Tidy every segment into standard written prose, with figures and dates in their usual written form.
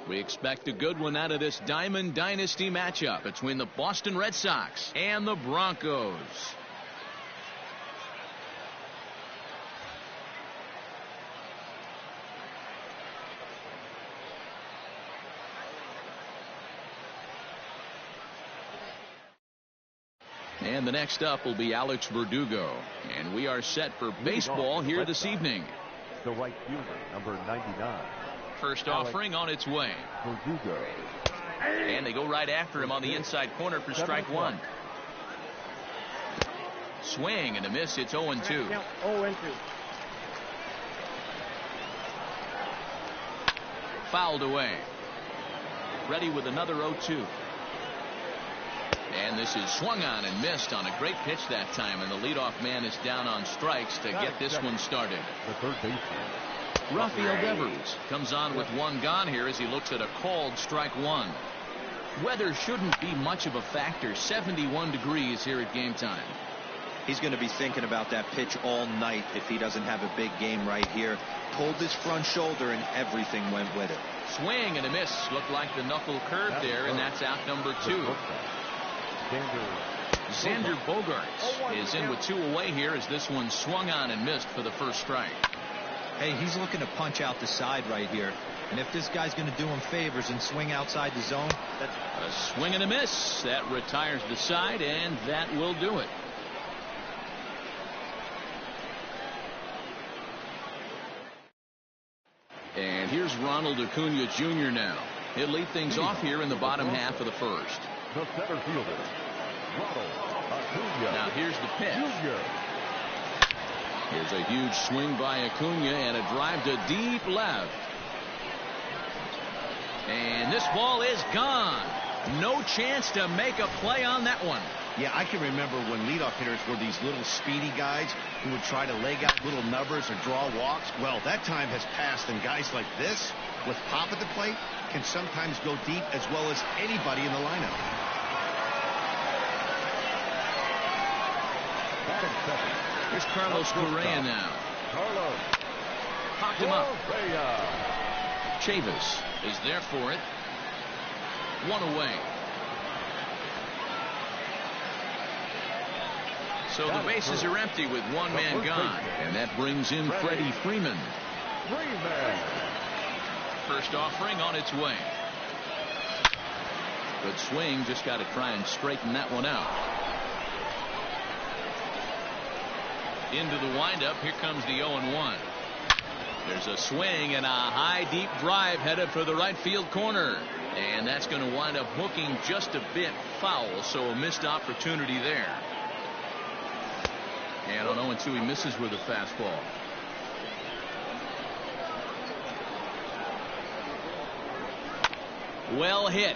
We expect a good one out of this Diamond Dynasty matchup between the Boston Red Sox and the Broncos. And the next up will be Alex Verdugo. And we are set for baseball here this evening. The right fielder, number 99. First offering on its way. Verdugo. And they go right after him on the inside corner for strike one. Swing and a miss. It's 0-2. 0-2. Fouled away. Ready with another 0-2. And this is swung on and missed on a great pitch that time. And the leadoff man is down on strikes to get this one started. The third baseman. Rafael Devers comes on with one gone here as he looks at a called strike one. Weather shouldn't be much of a factor. 71 degrees here at game time. He's going to be thinking about that pitch all night if he doesn't have a big game right here. Pulled his front shoulder and everything went with it. Swing and a miss. Looked like the knuckle curve there, and that's out number 2. Xander Bogaerts is in with 2 away here as this one swung on and missed for the first strike. Hey, he's looking to punch out the side right here. And if this guy's going to do him favors and swing outside the zone, that's a swing and a miss. That retires the side, and that will do it. And here's Ronald Acuna Jr. now. He'll lead things off here in the bottom half of the first. The center fielder, Ronald Acuna. Now here's the pitch. Jr. Here's a huge swing by Acuna and a drive to deep left. And this ball is gone. No chance to make a play on that one. Yeah, I can remember when leadoff hitters were these little speedy guys who would try to leg out little numbers or draw walks. Well, that time has passed, and guys like this, with pop at the plate, can sometimes go deep as well as anybody in the lineup. Batting second. Here's Carlos Correa now. Carlos. Popped him up. Correa. Chavis is there for it. 1 away. So the bases are empty with 1 man gone. And that brings in Freddie Freeman. First offering on its way. Good swing. Just got to try and straighten that one out. Into the windup. Here comes the 0-1. There's a swing and a high deep drive headed for the right field corner. And that's going to wind up hooking just a bit foul. So a missed opportunity there. And on 0-2 he misses with a fastball. Well hit.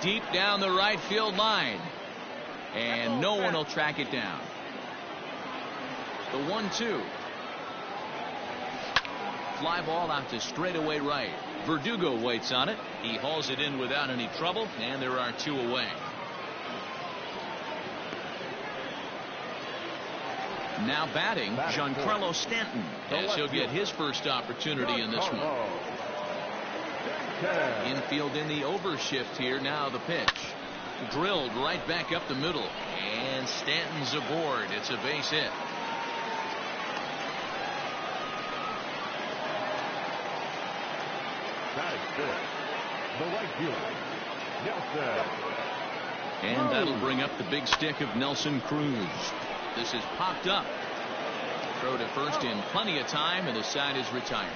Deep down the right field line. And no one will track it down. The 1-2. Fly ball out to straightaway right. Verdugo waits on it. He hauls it in without any trouble, and there are 2 away. Now batting, Giancarlo Stanton, as he'll get his first opportunity in this one. Infield in the overshift here. Now the pitch. Drilled right back up the middle, and Stanton's aboard. It's a base hit. The right fielder, Nelson. And that'll bring up the big stick of Nelson Cruz. This is popped up. Throw to first in plenty of time, and the side is retired.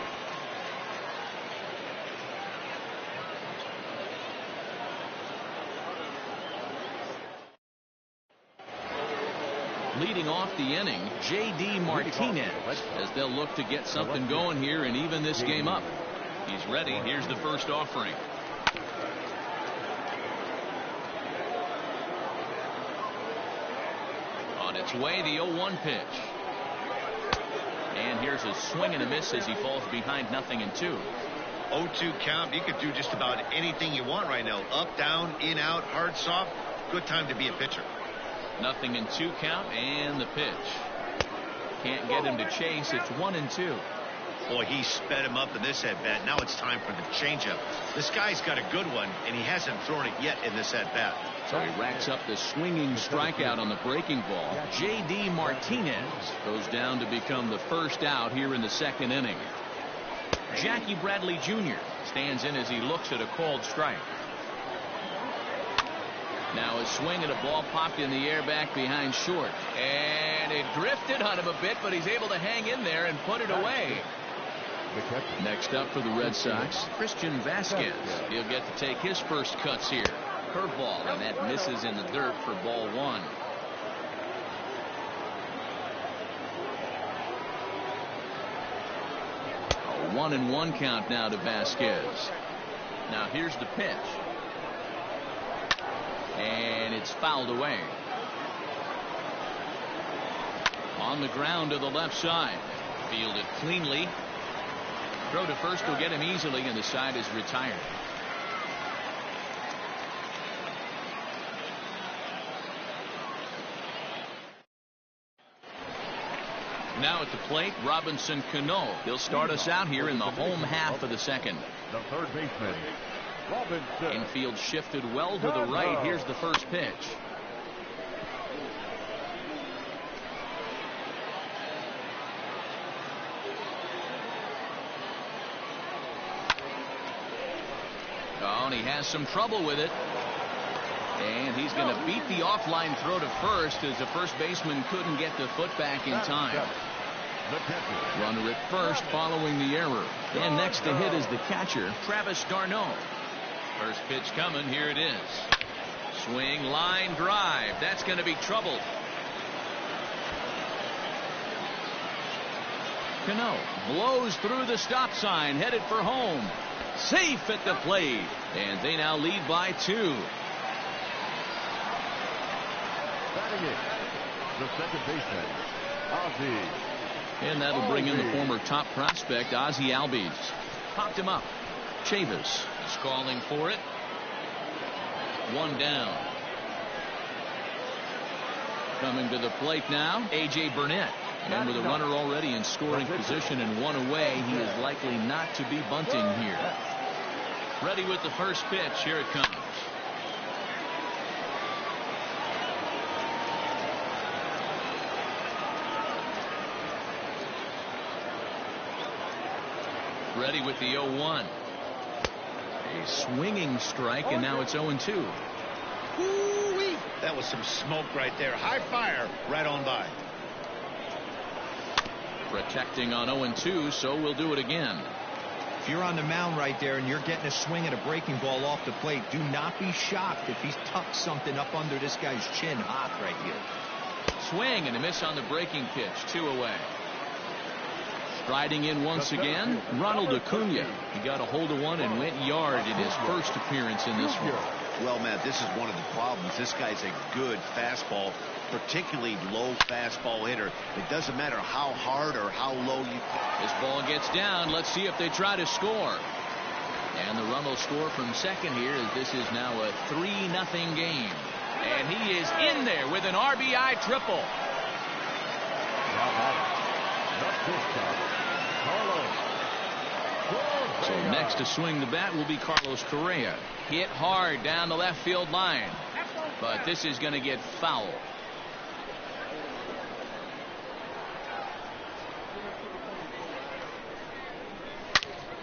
Leading off the inning, J.D. Martinez, as they'll look to get something going here and even this game up. He's ready. Here's the first offering. On its way, the 0-1 pitch. And here's a swing and a miss as he falls behind 0-2. 0-2 count. You could do just about anything you want right now. Up, down, in, out, hard, soft. Good time to be a pitcher. 0-2 count, and the pitch. Can't get him to chase. It's 1-2. Boy, he sped him up in this at-bat. Now it's time for the changeup. This guy's got a good one, and he hasn't thrown it yet in this at-bat. So he racks up the swinging strikeout on the breaking ball. J.D. Martinez goes down to become the first out here in the second inning. Jackie Bradley Jr. stands in as he looks at a called strike. Now a swing and a ball popped in the air back behind short. And it drifted on him a bit, but he's able to hang in there and put it away. Next up for the Red Sox, Christian Vasquez. He'll get to take his first cuts here. Curveball, and that misses in the dirt for ball one. A 1-1 count now to Vasquez. Now here's the pitch. And it's fouled away. On the ground to the left side. Fielded cleanly. Throw to first will get him easily, and the side is retired. Now at the plate, Robinson Cano. He'll start us out here in the home half of the second. The third baseman, Robinson. Infield shifted well to the right. Here's the first pitch. Oh, and he has some trouble with it. And he's going to beat the offline throw to first as the first baseman couldn't get the foot back in time. Runner at first following the error. And next to hit is the catcher, Travis d'Arnaud. First pitch coming. Here it is. Swing, line drive. That's going to be trouble. Cano blows through the stop sign, headed for home. Safe at the plate. And they now lead by 2. Batting it, the second baseman, Ozzie. And that'll bring in the former top prospect, Ozzie Albies. Popped him up. Chavis is calling for it. 1 down. Coming to the plate now, A.J. Burnett. And with a runner already in scoring position and 1 away, he is likely not to be bunting here. Ready with the first pitch. Here it comes. Ready with the 0-1. A swinging strike, and now it's 0-2. Woo-wee. That was some smoke right there. High fire right on by. Protecting on 0-2, so we'll do it again. If you're on the mound right there and you're getting a swing at a breaking ball off the plate, do not be shocked if he's tucked something up under this guy's chin hot right here. Swing and a miss on the breaking pitch. 2 away. Striding in once again, Ronald Acuna. He got a hold of one and went yard in his first appearance in this one. Well, Matt, this is one of the problems. This guy's a good fastball, particularly low fastball hitter. It doesn't matter how hard or how low you pitch. This ball gets down. Let's see if they try to score. And the run will score from second here, as this is now a 3-0 game. And he is in there with an RBI triple. So next to swing the bat will be Carlos Correa. Hit hard down the left field line. But this is going to get foul.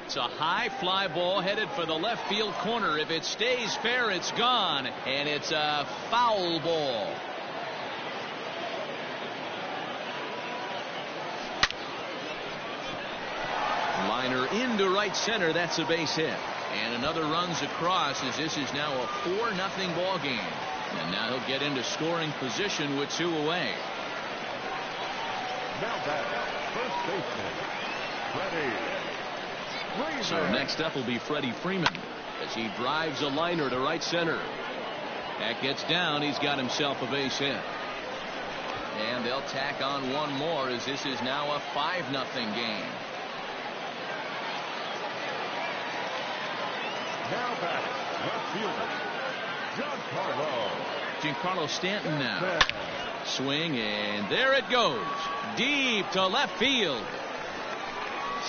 It's a high fly ball headed for the left field corner. If it stays fair, it's gone. And it's a foul ball. Liner into right center. That's a base hit. And another runs across, as this is now a 4-0 ball game. And now he'll get into scoring position with 2 away. Now back, first baseman, Freddie. So next up will be Freddie Freeman as he drives a liner to right center. That gets down. He's got himself a base hit. And they'll tack on one more, as this is now a 5-0 game. Now batting, left fielder, Giancarlo Stanton now. Swing, and there it goes. Deep to left field.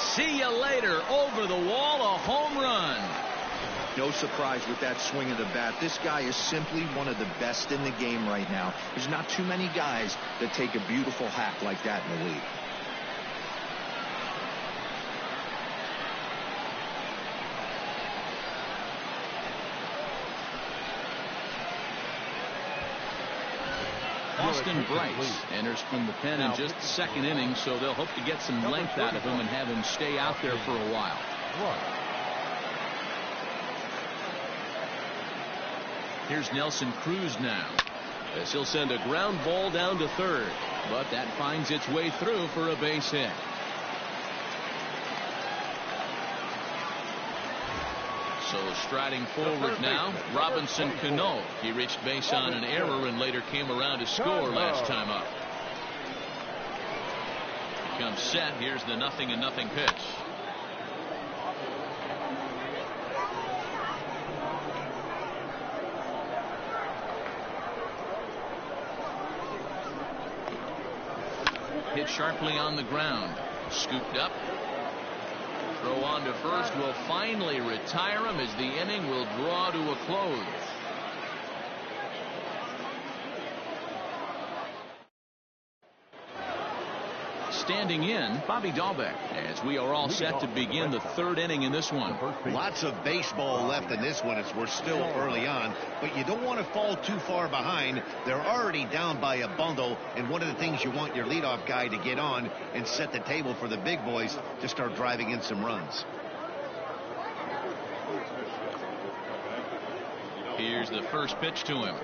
See you later. Over the wall, a home run. No surprise with that swing of the bat. This guy is simply one of the best in the game right now. There's not too many guys that take a beautiful hack like that in the league. Austin Bryce enters from the pen in just the second inning, so they'll hope to get some length out of him and have him stay out there for a while. Here's Nelson Cruz now, as he'll send a ground ball down to third, but that finds its way through for a base hit. So striding forward now, Robinson Cano. He reached base on an error and later came around to score last time up. He comes set. Here's the 0-0 pitch. Hit sharply on the ground. Scooped up. Throw on to first will finally retire him as the inning will draw to a close. Standing in, Bobby Dahlbeck, as we are all set to begin the third inning in this one. Lots of baseball left in this one as we're still early on, but you don't want to fall too far behind. They're already down by a bundle, and one of the things you want your leadoff guy to get on and set the table for the big boys to start driving in some runs. Here's the first pitch to him.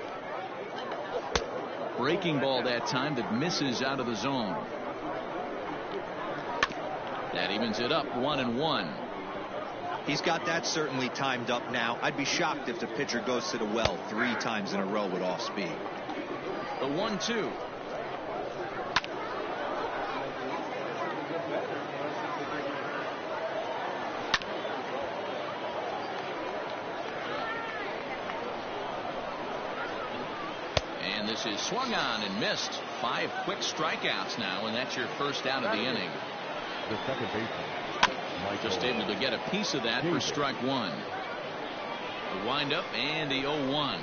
Breaking ball that time that misses out of the zone. That evens it up 1-1. He's got that certainly timed up now. I'd be shocked if the pitcher goes to the well 3 times in a row with off speed. The 1-2. And this is swung on and missed. 5 quick strikeouts now, and that's your first out of the inning. The second baseman, just able to get a piece of that for strike 1. The windup and the 0-1.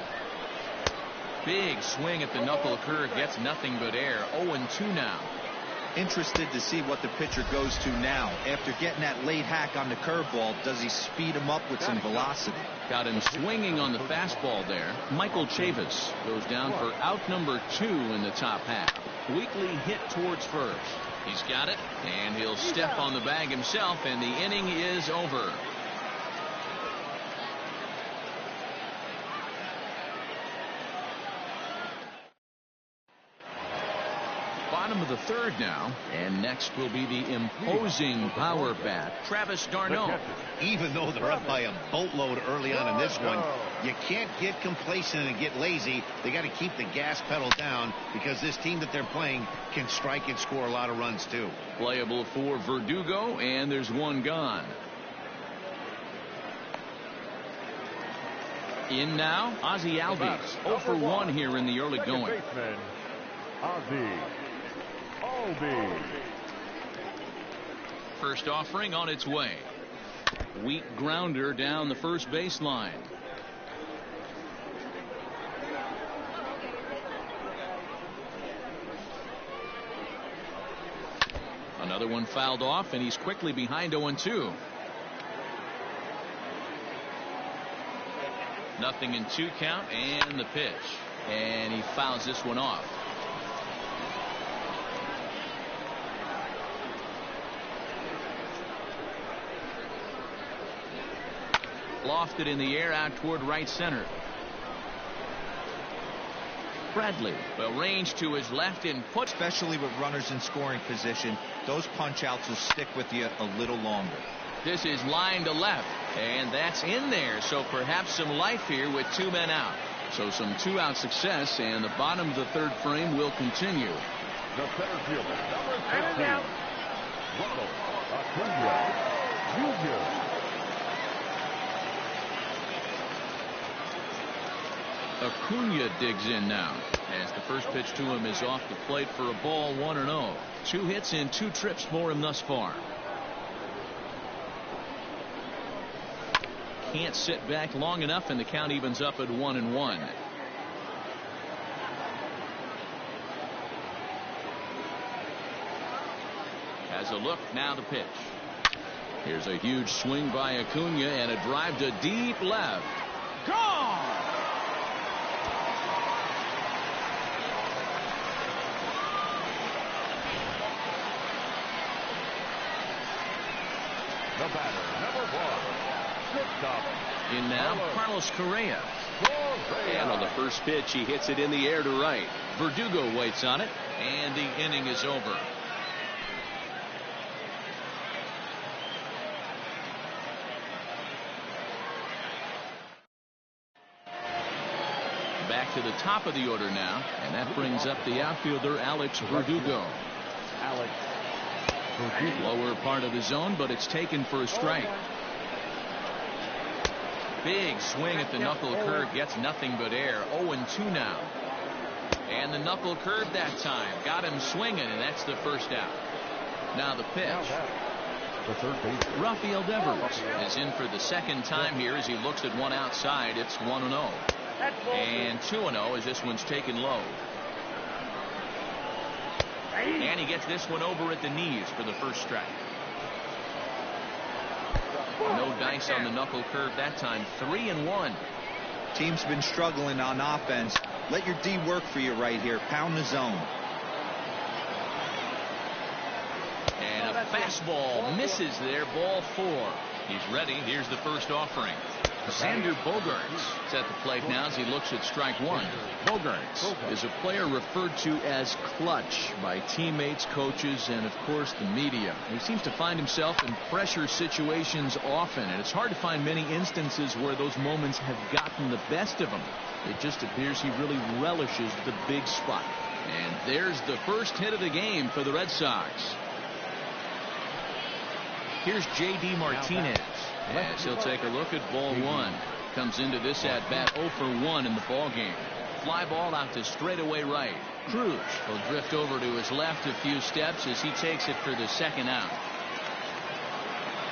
Big swing at the knuckle curve, gets nothing but air. 0-2 now. Interested to see what the pitcher goes to now. After getting that late hack on the curveball, does he speed him up with some velocity? Got him swinging on the fastball there. Michael Chavis goes down for out number 2 in the top half. Weakly hit towards first. He's got it, and he'll step on the bag himself, and the inning is over. Bottom of the third now, and next will be the imposing power bat, Travis d'Arnaud. Even though they're up by a boatload early on in this one, you can't get complacent and get lazy. They got to keep the gas pedal down because this team that they're playing can strike and score a lot of runs too. Playable for Verdugo, and there's one gone. In now, Ozzie Albies. 0 for 1 here in the early going. Ozzie Albies. First offering on its way. Weak grounder down the first baseline. Another one fouled off, and he's quickly behind 0-2. 0-2 count, and the pitch. And he fouls this one off. Lofted in the air out toward right center. Bradley, well, range to his left and put. Especially with runners in scoring position, those punch outs will stick with you a little longer. This is line to left, and that's in there, so perhaps some life here with 2 men out. So some 2-out success, and the bottom of the third frame will continue. The center fielder, number 15, Ronald Acuna Jr. Acuna digs in now, as the first pitch to him is off the plate for a ball. 1-0. 2 hits and 2 trips for him thus far. can't sit back long enough, and the count evens up at 1-1. Has a look, now the pitch. Here's a huge swing by Acuna and a drive to deep left. Gone! The batter, number 1, shortstop. In now, Carlos Correa. And on the first pitch, he hits it in the air to right. Verdugo waits on it, and the inning is over. Back to the top of the order now, and that brings up the outfielder Alex Verdugo. Lower part of the zone, but it's taken for a strike. Big swing at the knuckle curve, gets nothing but air. 0-2 now. And the knuckle curve that time got him swinging, and that's the first out. Now the pitch. Rafael Devers is in for the second time here as he looks at one outside. It's 1-0. And 2-0 as this one's taken low. And he gets this one over at the knees for the first strike. No dice on the knuckle curve that time. 3-1. Team's been struggling on offense. Let your D work for you right here. Pound the zone. And a fastball misses there. Ball 4. He's ready. Here's the first offering. Xander Bogaerts is at the plate now as he looks at strike 1. Bogaerts is a player referred to as clutch by teammates, coaches, and of course the media. He seems to find himself in pressure situations often, and it's hard to find many instances where those moments have gotten the best of him. It just appears he really relishes the big spot. And there's the first hit of the game for the Red Sox. Here's J.D. Martinez as he'll take a look at ball 1. Comes into this at bat 0 for 1 in the ball game. Fly ball out to straightaway right. Cruz will drift over to his left a few steps as he takes it for the second out.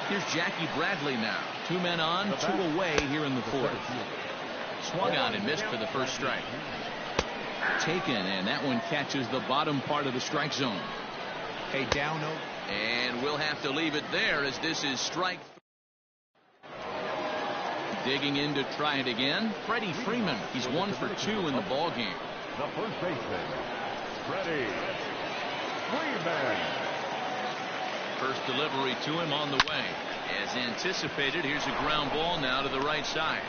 Here's Jackie Bradley now. 2 men on, 2 away here in the 4th. Swung on and missed for the first strike. Taken, and that one catches the bottom part of the strike zone. Hey, down 0. And we'll have to leave it there as this is strike. Digging in to try it again. Freddie Freeman. He's 1 for 2 in the ball game. The first baseman, Freddie Freeman. First delivery to him on the way. As anticipated, here's a ground ball now to the right side.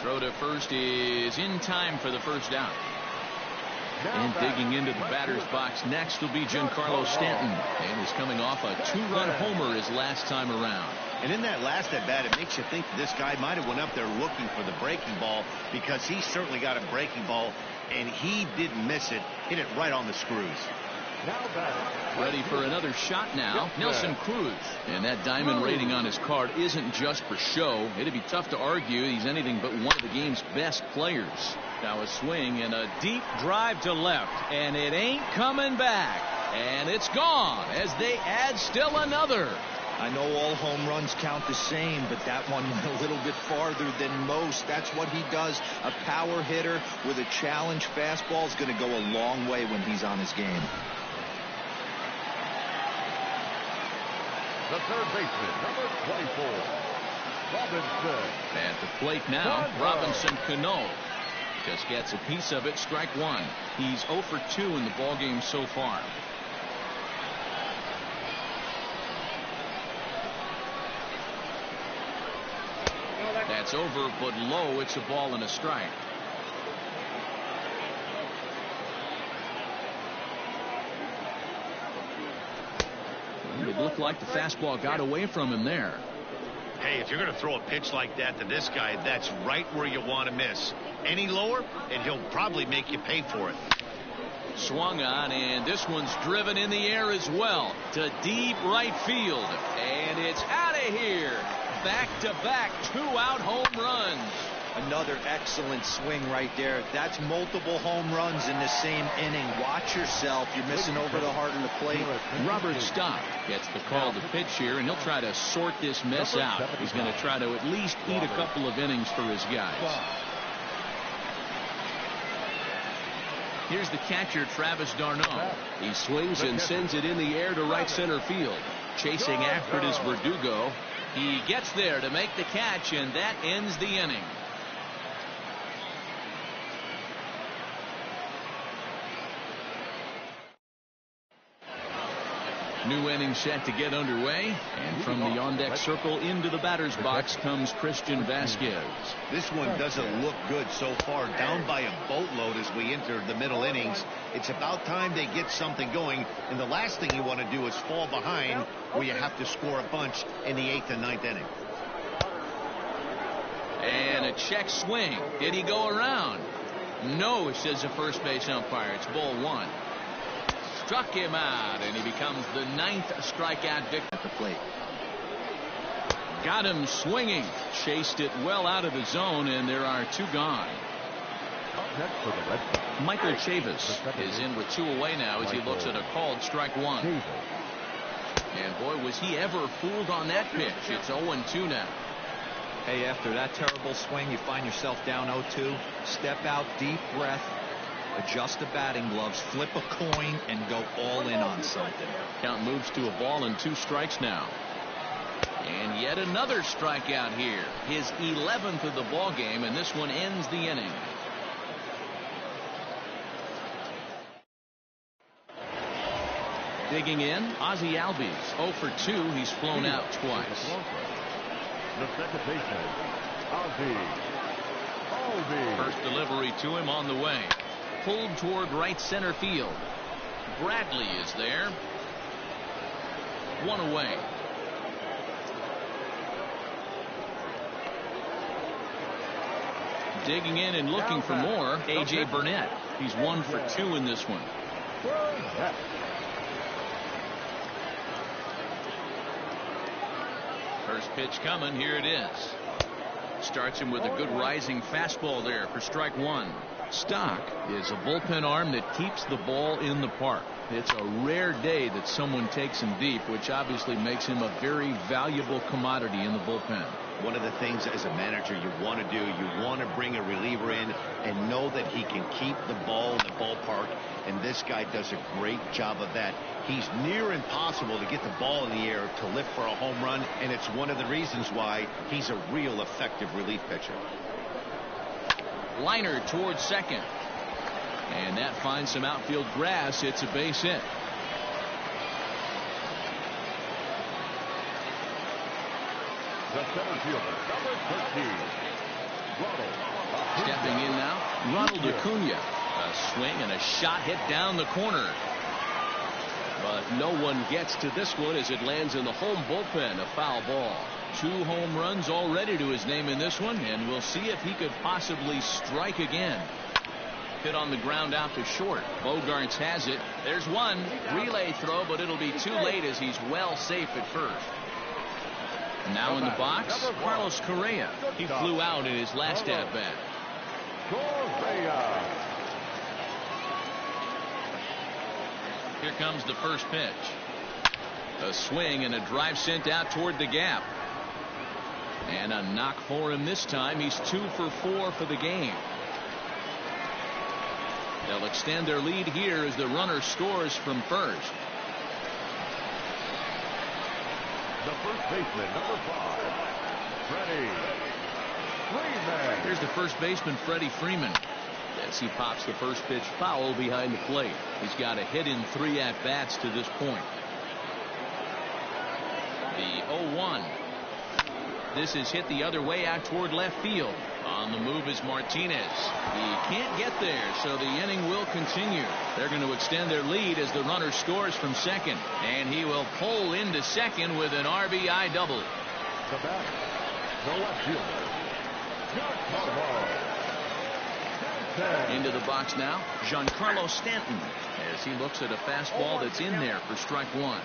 Throw to first is in time for the first out. And digging into the batter's box next will be Giancarlo Stanton. And he's coming off a 2-run homer his last time around. And in that last at bat, it makes you think this guy might have went up there looking for the breaking ball, because he certainly got a breaking ball, and he didn't miss it. Hit it right on the screws. Ready for another shot now, Nelson Cruz. And that diamond rating on his card isn't just for show. It'd be tough to argue he's anything but one of the game's best players. Now a swing and a deep drive to left, and it ain't coming back. And it's gone as they add still another. I know all home runs count the same, but that one went a little bit farther than most. That's what he does. A power hitter with a challenge fastball is going to go a long way when he's on his game. The third baseman, number 24, Robinson. At the plate now, Robinson Cano just gets a piece of it. Strike 1. He's 0 for 2 in the ballgame so far. That's over, but low. It's a ball and a strike. It looked like the fastball got away from him there. Hey, if you're going to throw a pitch like that to this guy, that's right where you want to miss. Any lower, and he'll probably make you pay for it. Swung on, and this one's driven in the air as well to deep right field. And it's out of here. Back-to-back 2-out home runs. Another excellent swing right there. That's multiple home runs in the same inning. Watch yourself. You're missing over the heart of the plate. Robert Stock gets the call to pitch here, and he'll try to sort this mess out. He's going to try to at least eat a couple of innings for his guys. Here's the catcher, Travis d'Arnaud. He swings and sends it in the air to right center field. Chasing after it is Verdugo. He gets there to make the catch, and that ends the inning. New inning set to get underway, and from the on-deck circle into the batter's box comes Christian Vasquez. This one doesn't look good so far. Down by a boatload as we enter the middle innings. It's about time they get something going, and the last thing you want to do is fall behind where you have to score a bunch in the 8th and 9th inning. And a check swing. Did he go around? No, says the first base umpire. It's ball one. Struck him out, and he becomes the 9th strikeout victim at the plate. Got him swinging. Chased it well out of the zone, and there are 2 gone. Michael Chavis is in with 2 away now as he looks at a called strike 1. And boy, was he ever fooled on that pitch. It's 0-2 now. Hey, after that terrible swing, you find yourself down 0-2. Step out, deep breath. Adjust the batting gloves, flip a coin, and go all in on something. Count moves to a ball and 2 strikes now. And yet another strikeout here. His 11th of the ball game, and this one ends the inning. Digging in, Ozzie Albies, 0 for 2. He's flown out twice. The second baseman, Ozzie Albies. First delivery to him on the way. Pulled toward right center field. Bradley is there. 1 away. Digging in and looking for more, A.J. Burnett. He's 1 for 2 in this one. First pitch coming. Here it is. Starts him with a good rising fastball there for strike 1. Stock is a bullpen arm that keeps the ball in the park. It's a rare day that someone takes him deep, which obviously makes him a very valuable commodity in the bullpen. One of the things as a manager you want to do, you want to bring a reliever in and know that he can keep the ball in the ballpark, and this guy does a great job of that. He's near impossible to get the ball in the air to lift for a home run, and it's one of the reasons why he's a real effective relief pitcher. Liner towards second, and that finds some outfield grass. It's a base hit. The center fielder, number 13, Ronald. Stepping in now, Ronald Acuna. A swing and a shot hit down the corner. But no one gets to this one as it lands in the home bullpen. A foul ball. 2 home runs already to his name in this one, and we'll see if he could possibly strike again. Hit on the ground out to short. Bogarts has it. There's one. Relay throw, but it'll be too late as he's well safe at first. Now in the box, Carlos Correa. He flew out in his last at-bat. Here comes the first pitch. A swing and a drive sent out toward the gap. And a knock for him this time. He's 2 for 4 for the game. They'll extend their lead here as the runner scores from first. The first baseman, number 5, Freddie Freeman. Here's the first baseman, Freddie Freeman. As he pops the first pitch foul behind the plate. He's got a hit in 3 at-bats to this point. The 0-1. This is hit the other way out toward left field. On the move is Martinez. He can't get there, so the inning will continue. They're going to extend their lead as the runner scores from second. And he will pull into second with an RBI double. The batter, the left fielder, Stanton. Into the box now, Giancarlo Stanton, as he looks at a fastball that's in there for strike 1.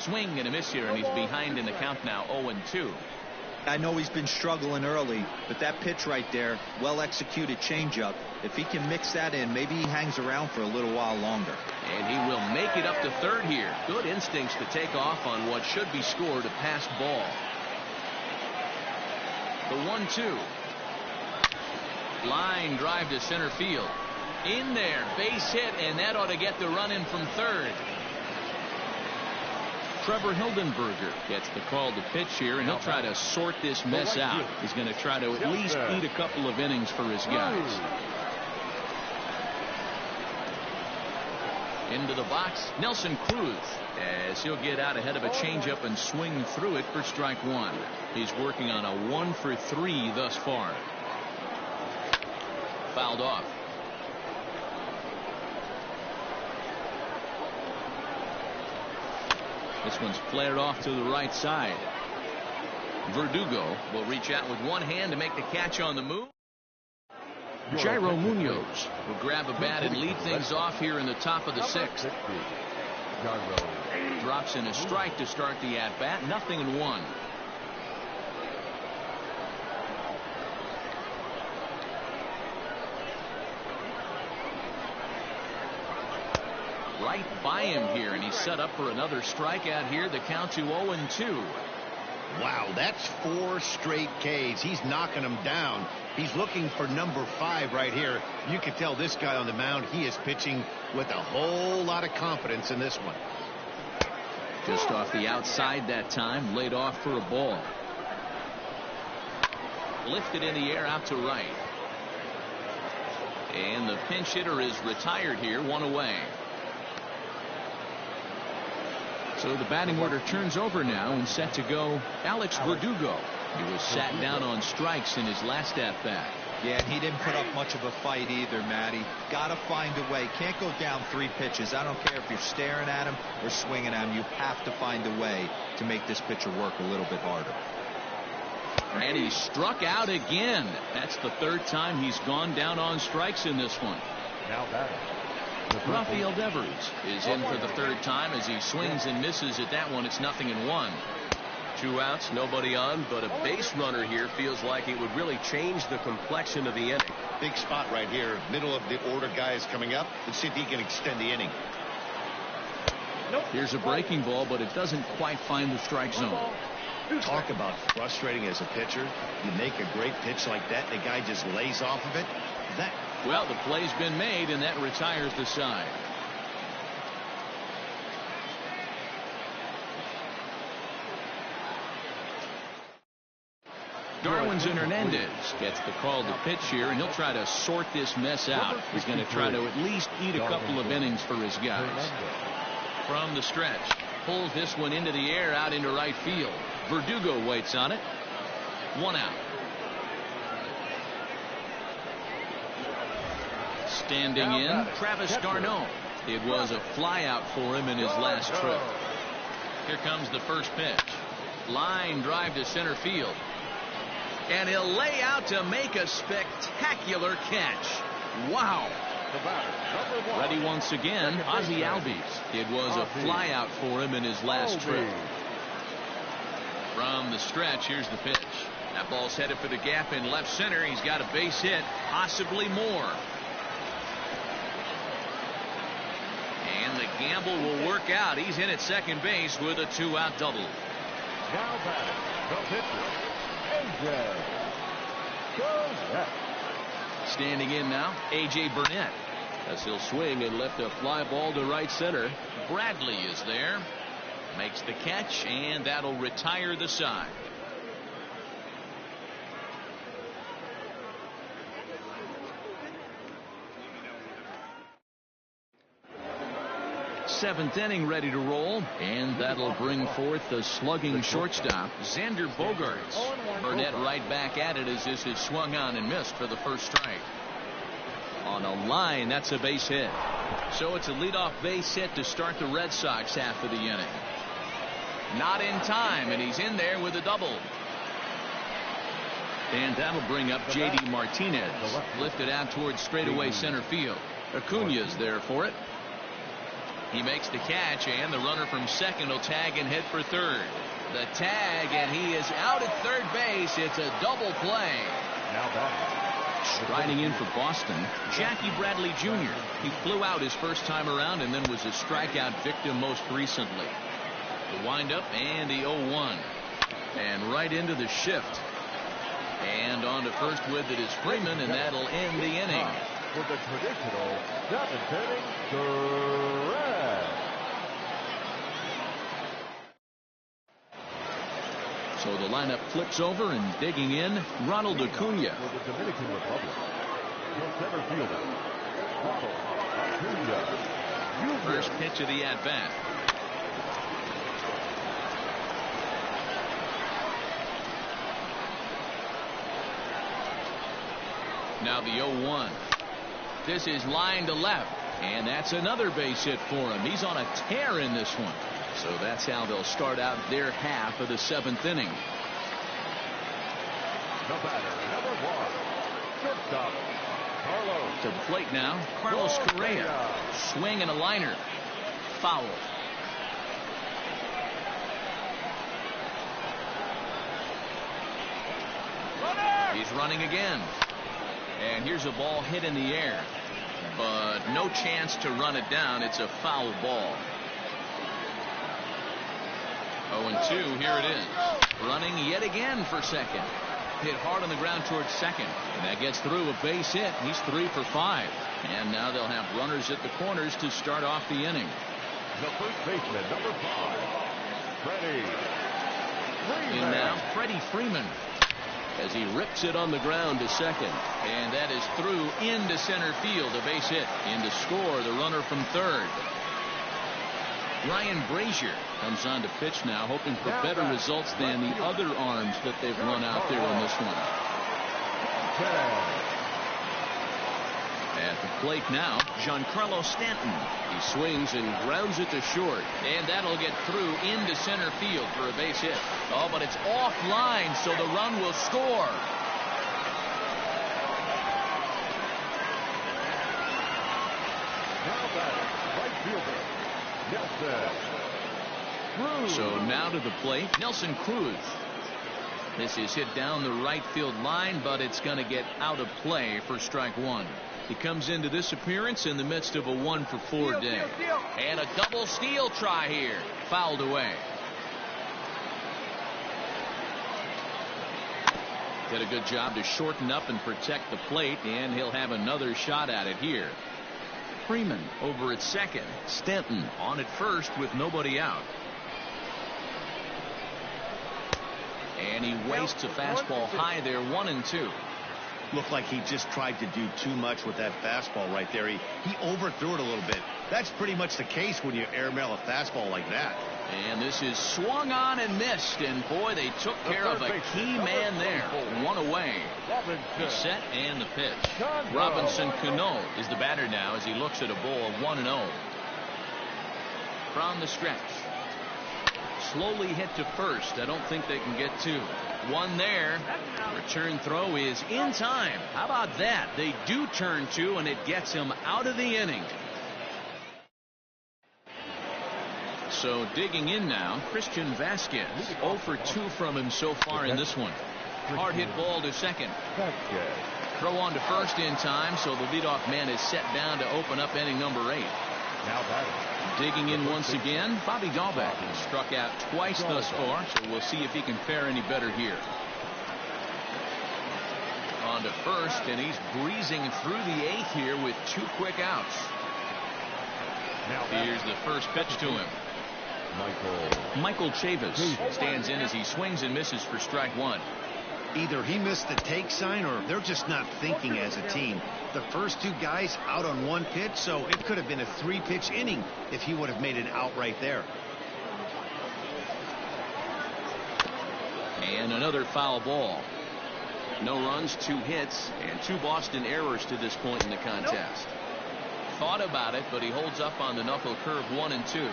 Swing and a miss here, and he's behind in the count now, 0-2. I know he's been struggling early, but that pitch right there, well-executed changeup, if he can mix that in, maybe he hangs around for a little while longer. And he will make it up to third here. Good instincts to take off on what should be scored, a passed ball. The 1-2. Line drive to center field. In there, base hit, and that ought to get the run in from third. Trevor Hildenberger gets the call to pitch here, and he'll try to sort this mess out. He's going to try to at least eat a couple of innings for his guys. Into the box, Nelson Cruz, as he'll get out ahead of a changeup and swing through it for strike one. He's working on a 1-for-3 thus far. Fouled off. This one's flared off to the right side. Verdugo will reach out with one hand to make the catch on the move. Jairo Munoz will grab a bat and lead things off here in the top of the sixth. Drops in a strike to start the at-bat. 0-1. Right by him here, and he's set up for another strikeout here. The count to 0-2. Wow, that's 4 straight Ks. He's knocking them down. He's looking for number 5 right here. You can tell this guy on the mound, he is pitching with a whole lot of confidence in this one. Just off the outside that time, laid off for a ball. Lifted in the air out to right. And the pinch hitter is retired here, 1 away. So the batting order turns over now, and set to go Alex Verdugo. He was sat down on strikes in his last at-bat. Yeah, and he didn't put up much of a fight either, Matty. Gotta find a way. Can't go down 3 pitches. I don't care if you're staring at him or swinging at him. You have to find a way to make this pitcher work a little bit harder. And he struck out again. That's the 3rd time he's gone down on strikes in this one. Now batting. Rafael Devers is in for the 3rd time as he swings and misses at that one. It's 0-1. 2 outs, nobody on, but a base runner here feels like it would really change the complexion of the inning. Big spot right here. Middle of the order guy is coming up. Let's see if he can extend the inning. Here's a breaking ball, but it doesn't quite find the strike zone. Talk about frustrating as a pitcher. You make a great pitch like that, and the guy just lays off of it. Well, the play's been made, and that retires the side. Darwinzon Hernandez gets the call to pitch here, and he'll try to sort this mess out. He's going to try to at least eat a couple of innings for his guys. From the stretch, pulls this one into the air out into right field. Verdugo waits on it. 1 out. Standing in, Travis d'Arnaud. It was a flyout for him in his last trip. Here comes the first pitch. Line drive to center field. And he'll lay out to make a spectacular catch. Wow. Ready once again, Ozzie Albies. It was a flyout for him in his last trip. From the stretch, here's the pitch. That ball's headed for the gap in left center. He's got a base hit, possibly more. And the gamble will work out. He's in at second base with a 2-out double. Now batting, the pitcher, A.J. Standing in now, A.J. Burnett, as he'll swing and lift a fly ball to right center. Bradley is there, makes the catch, and that'll retire the side. Seventh inning ready to roll, and that'll bring forth the slugging shortstop, Xander Bogaerts. Burnett right back at it as this is swung on and missed for the first strike. On a line, that's a base hit. So it's a leadoff base hit to start the Red Sox half of the inning. Not in time, and he's in there with a double. And that'll bring up J.D. Martinez, lifted out towards straightaway center field. Acuña's there for it. He makes the catch, and the runner from second will tag and head for third. The tag, and he is out at third base. It's a double play. Now batting. Striding in for Boston, Jackie Bradley Jr. He flew out his first time around and then was a strikeout victim most recently. The windup and the 0-1. And right into the shift. And on to first with it is Freeman, and that'll end the inning. For the traditional 7th inning stretch. So the lineup flips over, and digging in, Ronald Acuna. For the Dominican Republic, the center fielder, Ronald Acuna. First pitch of the at-bat. Now the 0-1. This is line to left, and that's another base hit for him. He's on a tear in this one. So that's how they'll start out their half of the 7th inning. The batter, number 1, shortstop, Carlos. To the plate now, Carlos Correa. Swing and a liner. Foul. He's running again. And here's a ball hit in the air. But no chance to run it down. It's a foul ball. 0-2, here it is. Running yet again for second. Hit hard on the ground towards second. And that gets through a base hit. He's 3 for 5. And now they'll have runners at the corners to start off the inning. The first baseman, number 5, Freddie Freeman. In now, Freddie Freeman. As he rips it on the ground to second. And that is through into center field. A base hit. In to score the runner from third. Ryan Brazier comes on to pitch now, hoping for better results than the other arms that they've run out there in this one. At the plate now, Giancarlo Stanton. He swings and grounds it to short, and that'll get through into center field for a base hit. Oh, but it's offline, so the run will score. Now batting, right fielder, Nelson Cruz. So now to the plate, Nelson Cruz. This is hit down the right field line, but it's going to get out of play for strike one. He comes into this appearance in the midst of a 1-for-4 day. And a double steal try here. Fouled away. Did a good job to shorten up and protect the plate, and he'll have another shot at it here. Freeman over at second. Stanton on at first with nobody out. And he wastes a fastball high there, 1-2. Looked like he just tried to do too much with that fastball right there. He overthrew it a little bit. That's pretty much the case when you airmail a fastball like that. And this is swung on and missed. And boy, they took care of a key man there. One away. He's set and the pitch. Robinson Cano is the batter now as he looks at a ball of 1-0. From the stretch. Slowly hit to first. I don't think they can get two. One there. Return throw is in time. How about that? They do turn two, and it gets him out of the inning. So digging in now, Christian Vasquez. 0 for 2 from him so far in this one. Hard hit ball to second. Throw on to first in time, so the leadoff man is set down to open up inning number 8. Now batting. Digging in once again, Bobby Dahlbeck has struck out twice thus far, so we'll see if he can fare any better here. On to first, and he's breezing through the 8th here with 2 quick outs. Here's the first pitch to him. Michael Chavis stands in as he swings and misses for strike one. Either he missed the take sign or they're just not thinking as a team. The first 2 guys out on 1 pitch, so it could have been a 3-pitch inning if he would have made it out right there. And another foul ball. No runs, 2 hits, and 2 Boston errors to this point in the contest. Thought about it, but he holds up on the knuckle curve 1-2.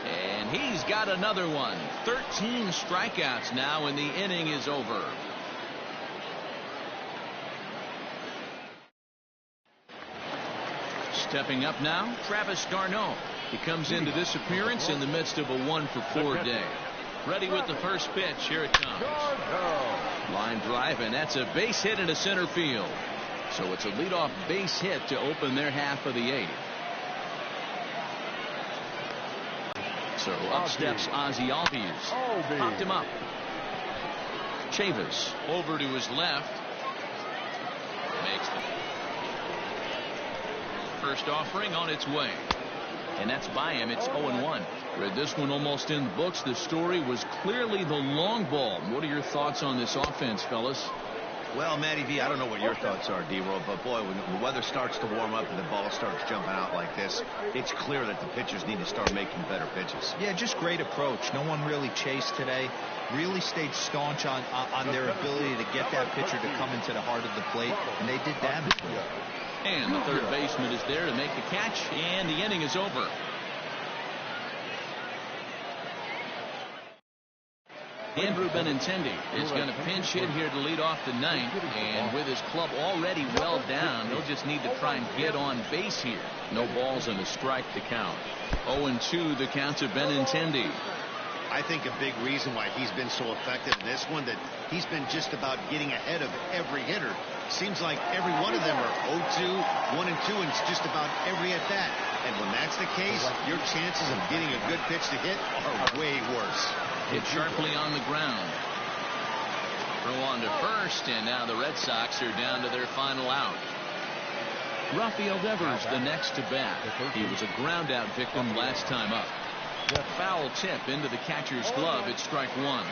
And he's got another one. 13 strikeouts now, and the inning is over. Stepping up now, Travis d'Arnaud. He comes into this appearance in the midst of a 1-for-4 day. Ready with the first pitch. Here it comes. Line drive, and that's a base hit into center field. So it's a leadoff base hit to open their half of the 8th. So up steps Ozzie Albies. Popped him up. Chavis over to his left. Makes the first offering on its way. And that's by him. It's 0-1. Read this one almost in the books. The story was clearly the long ball. What are your thoughts on this offense, fellas? Well, Matty V, I don't know what your thoughts are, D-Roll, but boy, when the weather starts to warm up and the ball starts jumping out like this, it's clear that the pitchers need to start making better pitches. Yeah, just great approach. No one really chased today. Really stayed staunch on their ability to get that pitcher to come into the heart of the plate, and they did damage to him. And the third baseman is there to make the catch, and the inning is over. Andrew Benintendi is going to pinch hit here to lead off the 9th, and with his club already well down, he'll just need to try and get on base here. No balls and a strike to count. 0-2 the count to Benintendi. I think a big reason why he's been so effective in this one, that he's been just about getting ahead of every hitter. Seems like every one of them are 0-2, 1-2, and it's just about every at bat. And when that's the case, your chances of getting a good pitch to hit are way worse. Hit sharply on the ground. Throw on to first, and now the Red Sox are down to their final out. Rafael Devers the next to bat. He was a ground out victim last time up. Foul tip into the catcher's glove. It's strike 1.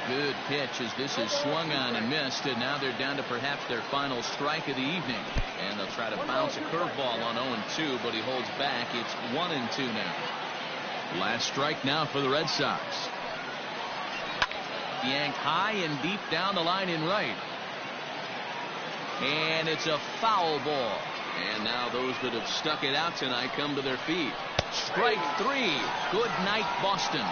Good pitch as this is swung on and missed, and now they're down to perhaps their final strike of the evening. And they'll try to bounce a curveball on 0-2, but he holds back. It's 1-2 now. Last strike now for the Red Sox. Yanked high and deep down the line in right. And it's a foul ball. And now those that have stuck it out tonight come to their feet. Strike 3. Good night, Boston.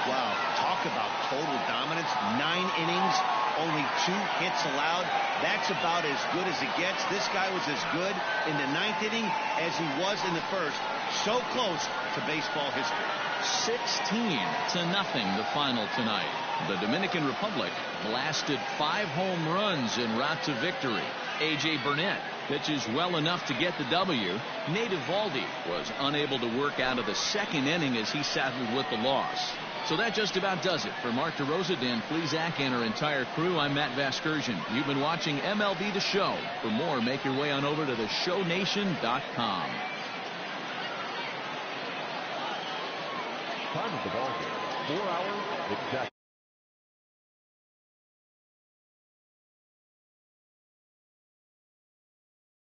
Wow, talk about total dominance. 9 innings, only 2 hits allowed. That's about as good as it gets. This guy was as good in the 9th inning as he was in the first. So close to baseball history. 16-0 the final tonight. The Dominican Republic blasted 5 home runs en route to victory. A.J. Burnett pitches well enough to get the W. Nate Eovaldi was unable to work out of the 2nd inning as he saddled with the loss. So that just about does it. For Mark DeRosa, Dan Plesac, and our entire crew, I'm Matt Vasgersian. You've been watching MLB The Show. For more, make your way on over to theshownation.com. Time of the ball game, 4 hours exactly.